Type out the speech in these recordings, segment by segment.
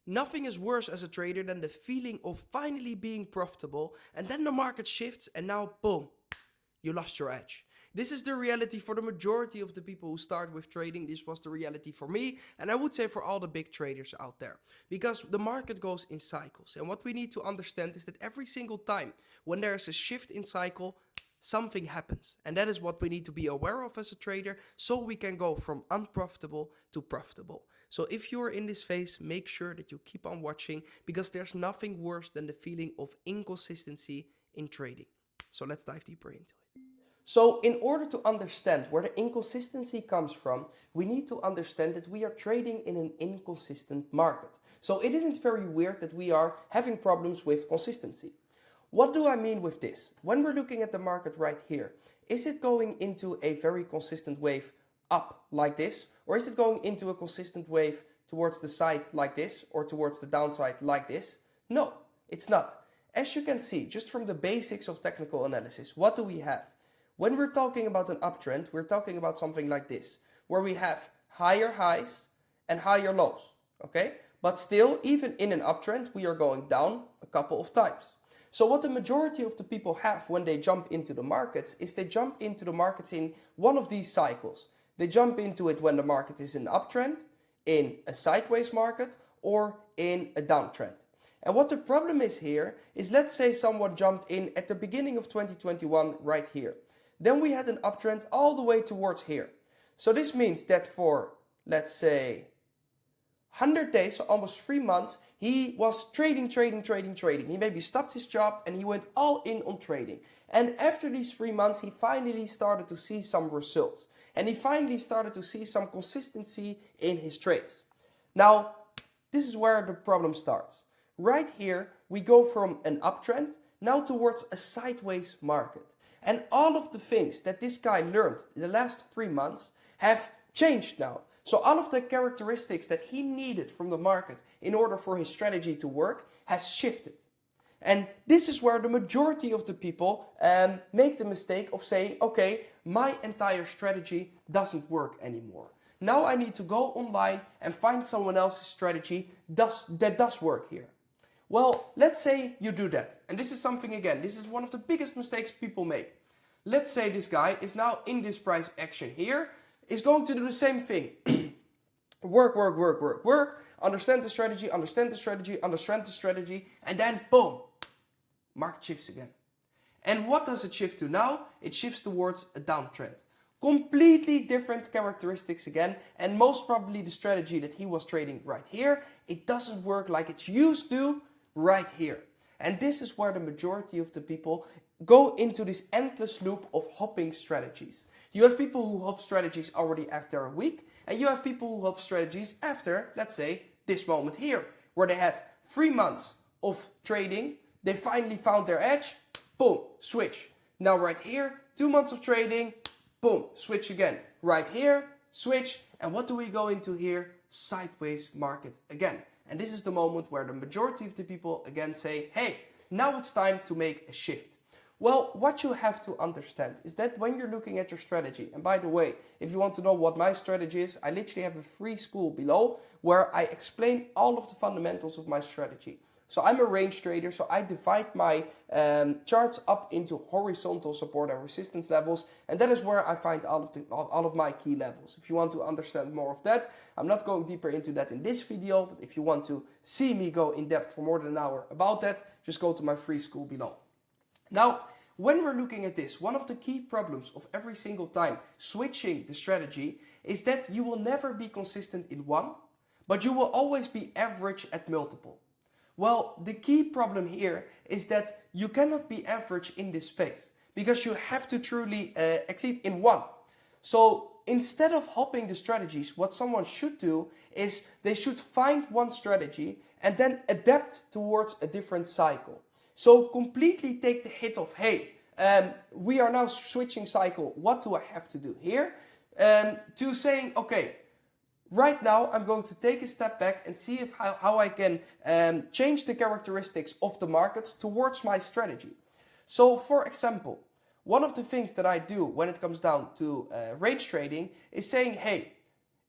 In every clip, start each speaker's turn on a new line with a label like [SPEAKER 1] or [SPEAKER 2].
[SPEAKER 1] Nothing is worse as a trader than the feeling of finally being profitable, and then the market shifts and now boom, you lost your edge. This is the reality for the majority of the people who start with trading. This was the reality for me, and I would say for all the big traders out there. Because the market goes in cycles. And what we need to understand is that every single time when there is a shift in cycle, something happens. And that is what we need to be aware of as a trader, so we can go from unprofitable to profitable. So if you're in this phase, make sure that you keep on watching, because there's nothing worse than the feeling of inconsistency in trading. So let's dive deeper into it. So in order to understand where the inconsistency comes from, we need to understand that we are trading in an inconsistent market. So it isn't very weird that we are having problems with consistency. What do I mean with this? When we're looking at the market right here, is it going into a very consistent wave up like this? Or is it going into a consistent wave towards the side like this, or towards the downside like this? No, it's not. As you can see, just from the basics of technical analysis, what do we have? When we're talking about an uptrend, we're talking about something like this, where we have higher highs and higher lows, okay? But still, even in an uptrend, we are going down a couple of times. So what the majority of the people have when they jump into the markets is they jump into the markets in one of these cycles. They jump into it when the market is in an uptrend, in a sideways market, or in a downtrend. And what the problem is here is, let's say someone jumped in at the beginning of 2021 right here. Then we had an uptrend all the way towards here. So this means that for, let's say, 100 days, so almost 3 months, he was trading. He maybe stopped his job and he went all in on trading. And after these 3 months, he finally started to see some results. And he finally started to see some consistency in his trades. Now, this is where the problem starts. Right here, we go from an uptrend now towards a sideways market. And all of the things that this guy learned in the last 3 months have changed now. So all of the characteristics that he needed from the market in order for his strategy to work has shifted. And this is where the majority of the people make the mistake of saying, okay, my entire strategy doesn't work anymore. Now I need to go online and find someone else's strategy that does work here. Well, let's say you do that. And this is something, again, this is one of the biggest mistakes people make. Let's say this guy is now in this price action here, is going to do the same thing. Work, understand the strategy, and then boom, market shifts again. And what does it shift to now? It shifts towards a downtrend. Completely different characteristics again, and most probably the strategy that he was trading right here, it doesn't work like it's used to right here. And this is where the majority of the people go into this endless loop of hopping strategies. You have people who hop strategies already after a week, and you have people who hop strategies after, let's say, this moment here, where they had 3 months of trading, they finally found their edge, boom, switch. Now right here, 2 months of trading, boom, switch again. Right here, switch, and what do we go into here? Sideways market again. And this is the moment where the majority of the people again say, hey, now it's time to make a shift. Well, what you have to understand is that when you're looking at your strategy, and by the way, if you want to know what my strategy is, I literally have a free school below where I explain all of the fundamentals of my strategy. So I'm a range trader, so I divide my charts up into horizontal support and resistance levels, and that is where I find all of my key levels. If you want to understand more of that, I'm not going deeper into that in this video, but if you want to see me go in depth for more than an hour about that, just go to my free school below. Now, when we're looking at this, one of the key problems of every single time switching the strategy is that you will never be consistent in one, but you will always be average at multiple. Well, the key problem here is that you cannot be average in this space because you have to truly exceed in one. So instead of hopping the strategies, what someone should do is they should find one strategy and then adapt towards a different cycle. So completely take the hit of, hey, we are now switching cycle. What do I have to do here? To saying, okay, right now I'm going to take a step back and see if how I can change the characteristics of the markets towards my strategy. So for example, one of the things that I do when it comes down to range trading is saying, hey,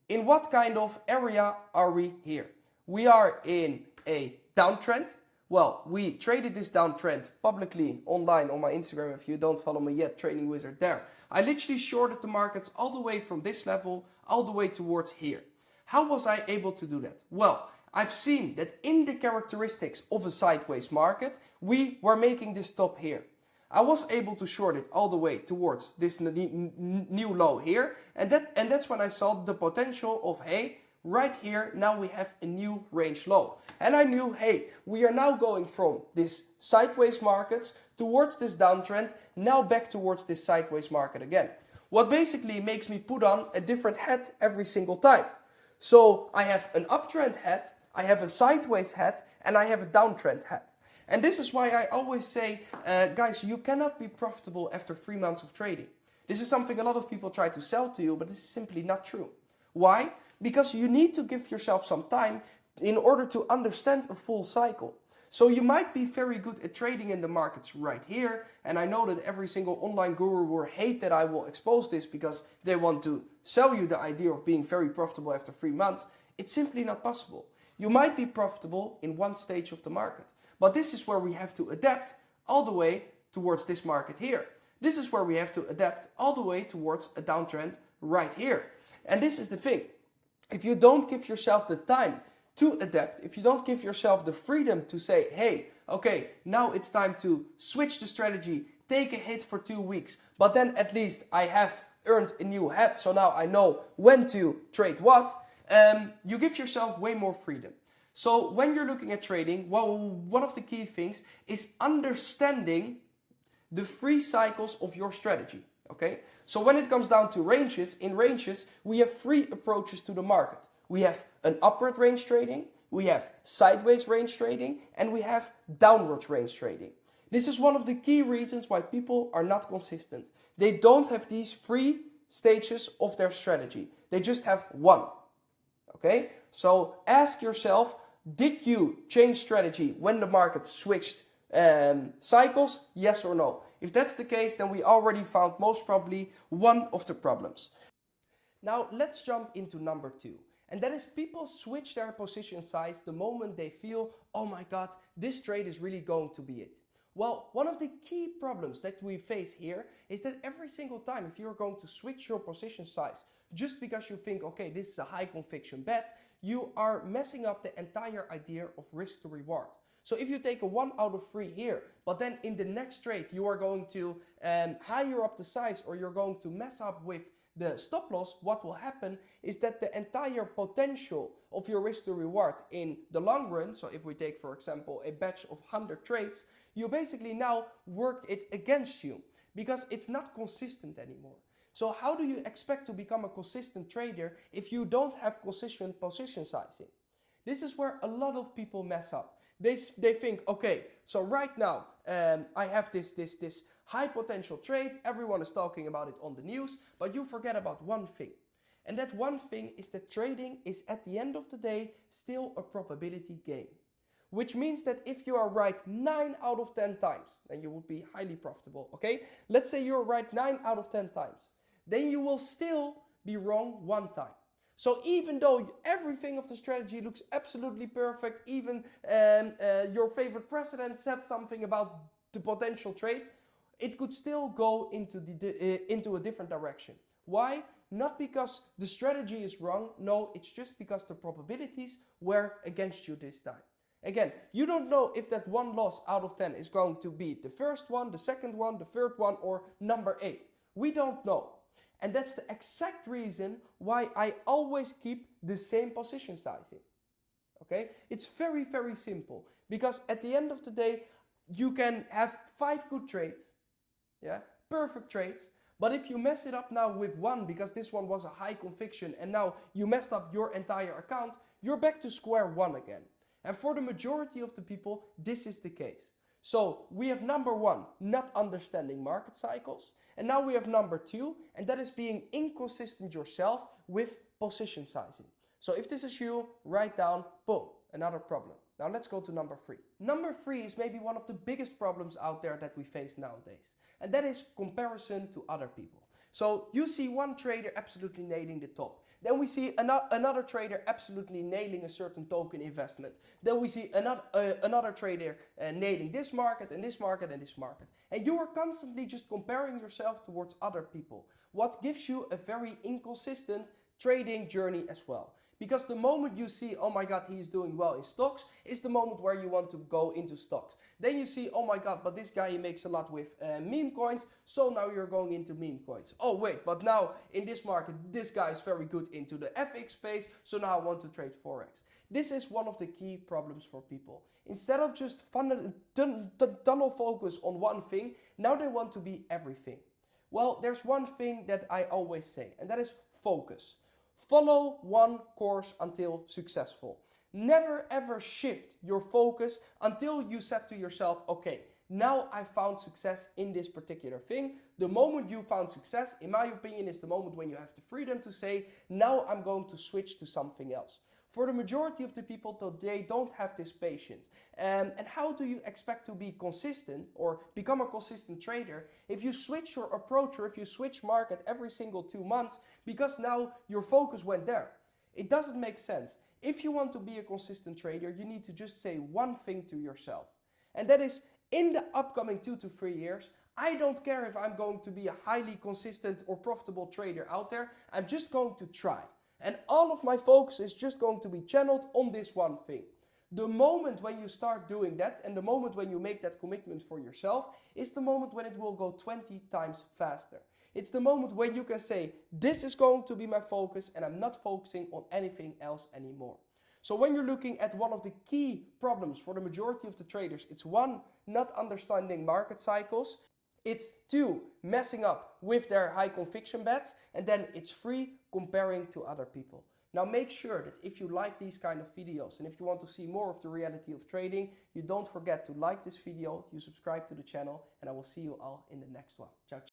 [SPEAKER 1] in what kind of area are we here? We are in a downtrend. Well, we traded this downtrend publicly online on my Instagram. If you don't follow me yet, Trading Wizard there. I literally shorted the markets all the way from this level, all the way towards here. How was I able to do that? Well, I've seen that in the characteristics of a sideways market, we were making this top here. I was able to short it all the way towards this new low here. And that's when I saw the potential of, hey, right here, now we have a new range low. And I knew, hey, we are now going from this sideways markets towards this downtrend, now back towards this sideways market again. What basically makes me put on a different hat every single time. So I have an uptrend hat, I have a sideways hat, and I have a downtrend hat. And this is why I always say, guys, you cannot be profitable after 3 months of trading. This is something a lot of people try to sell to you, but this is simply not true. Why? Because you need to give yourself some time in order to understand a full cycle. So you might be very good at trading in the markets right here, and I know that every single online guru will hate that I will expose this because they want to sell you the idea of being very profitable after 3 months. It's simply not possible. You might be profitable in one stage of the market, but this is where we have to adapt all the way towards this market here. This is where we have to adapt all the way towards a downtrend right here. And this is the thing. If you don't give yourself the time to adapt, if you don't give yourself the freedom to say, hey, okay, now it's time to switch the strategy, take a hit for 2 weeks, but then at least I have earned a new hat, so now I know when to trade what, you give yourself way more freedom. So when you're looking at trading, well, one of the key things is understanding the 3 cycles of your strategy. Okay, so when it comes down to ranges, in ranges, we have 3 approaches to the market. We have an upward range trading, we have sideways range trading, and we have downward range trading. This is one of the key reasons why people are not consistent. They don't have these 3 stages of their strategy. They just have one. Okay, so ask yourself, did you change strategy when the market switched cycles? Yes or no? If that's the case, then we already found most probably one of the problems. Now let's jump into number 2. And that is people switch their position size the moment they feel, oh my God, this trade is really going to be it. Well, one of the key problems that we face here is that every single time if you're going to switch your position size just because you think, okay, this is a high conviction bet, you are messing up the entire idea of risk to reward. So if you take a 1 out of 3 here, but then in the next trade you are going to higher up the size or you're going to mess up with the stop loss, what will happen is that the entire potential of your risk to reward in the long run, so if we take for example a batch of 100 trades, you basically now work it against you because it's not consistent anymore. So how do you expect to become a consistent trader if you don't have consistent position sizing? This is where a lot of people mess up. They think, okay, so right now I have this high potential trade, everyone is talking about it on the news, but you forget about one thing. And that one thing is that trading is at the end of the day still a probability game. Which means that if you are right 9 out of 10 times, then you would be highly profitable, okay? Let's say you're right 9 out of 10 times. Then you will still be wrong 1 time. So even though everything of the strategy looks absolutely perfect, even your favorite president said something about the potential trade, it could still go into a different direction. Why? Not because the strategy is wrong, no, it's just because the probabilities were against you this time. Again, you don't know if that 1 loss out of 10 is going to be the first one, the second one, the third one, or number 8. We don't know. And that's the exact reason why I always keep the same position sizing. Okay? It's very, very simple. Because at the end of the day, you can have 5 good trades. Yeah? Perfect trades. But if you mess it up now with 1, because this one was a high conviction, and now you messed up your entire account, you're back to square 1 again. And for the majority of the people, this is the case. So we have number 1, not understanding market cycles. And now we have number 2, and that is being inconsistent yourself with position sizing. So if this is you, write down, boom, another problem. Now let's go to number 3. Number 3 is maybe one of the biggest problems out there that we face nowadays. And that is comparison to other people. So you see one trader absolutely nailing the top. Then we see another trader absolutely nailing a certain token investment. Then we see another trader nailing this market and this market and this market. And you are constantly just comparing yourself towards other people. What gives you a very inconsistent trading journey as well. Because the moment you see, oh my god, he is doing well in stocks, is the moment where you want to go into stocks. Then you see, oh my god, but this guy, he makes a lot with meme coins, so now you're going into meme coins. Oh wait, but now in this market, this guy is very good into the FX space, so now I want to trade Forex. This is one of the key problems for people. Instead of just tunnel focus on one thing, now they want to be everything. Well, there's one thing that I always say, and that is focus. Follow one course until successful. Never ever shift your focus until you said to yourself, okay, now I found success in this particular thing. The moment you found success, in my opinion, is the moment when you have the freedom to say, now I'm going to switch to something else. For the majority of the people, they don't have this patience. And how do you expect to be consistent or become a consistent trader if you switch your approach or if you switch market every single 2 months because now your focus went there? It doesn't make sense. If you want to be a consistent trader, you need to just say one thing to yourself. And that is, in the upcoming 2 to 3 years, I don't care if I'm going to be a highly consistent or profitable trader out there. I'm just going to try. And all of my focus is just going to be channeled on this one thing. The moment when you start doing that and the moment when you make that commitment for yourself is the moment when it will go 20 times faster. It's the moment when you can say, this is going to be my focus and I'm not focusing on anything else anymore. So when you're looking at one of the key problems for the majority of the traders, it's 1, not understanding market cycles. It's 2, messing up with their high conviction bets. And then it's 3, comparing to other people. Now make sure that if you like these kind of videos and if you want to see more of the reality of trading, you don't forget to like this video, you subscribe to the channel, and I will see you all in the next one. Ciao, ciao.